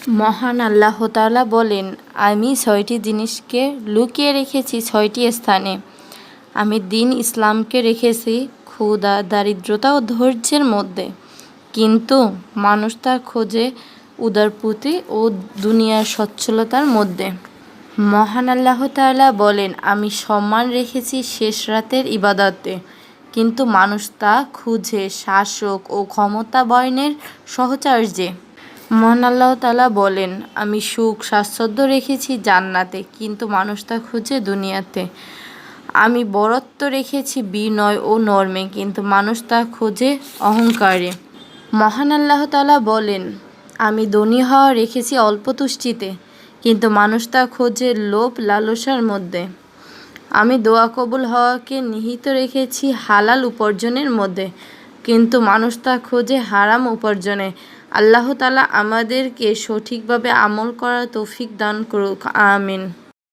মহান আল্লাহ তাআলা বলেন, আমি ৬টি জিনিসকে লুকিয়ে রেখেছি ৬টি স্থানে। আমি দ্বীন ইসলামকে রেখেছি ক্ষুধা, দারিদ্রতা ও ধৈর্যের মধ্যে। কিন্তু মানুষ তা খোঁজে উদারপূতি ও দুনিয়ার সচ্ছলতার মধ্যে। মহান আল্লাহ তাআলা বলেন, আমি সম্মান রেখেছি শেষ রাতের ইবাদতে। কিন্তু মানুষ তা খুঁজে শাসক ও ক্ষমতাবনের সহচর্যে। মহান আল্লাহ তাআলা বলেন, আমি সুখ স্বাচ্ছন্দ্য রেখেছি জান্নাতে, কিন্তু মানুষ তা খুঁজে দুনিয়াতে। আমি বরত্ব রেখেছি বিনয় ও নর্মে, কিন্তু মানুষ তা খোঁজে অহংকারে। মহান আল্লাহ তাআলা বলেন, আমি ধনী হওয়া রেখেছি অল্প তুষ্টিতে, কিন্তু মানুষ তা খোঁজে লোভ লালসার মধ্যে। আমি দোয়া কবুল হওয়াকে নিহিত রেখেছি হালাল উপার্জনের মধ্যে, কিন্তু মানুষ তা খোঁজে হারাম উপার্জনে। আল্লাহ তাআলা আমাদেরকে সঠিকভাবে আমল করার তৌফিক দান করুক। আমিন।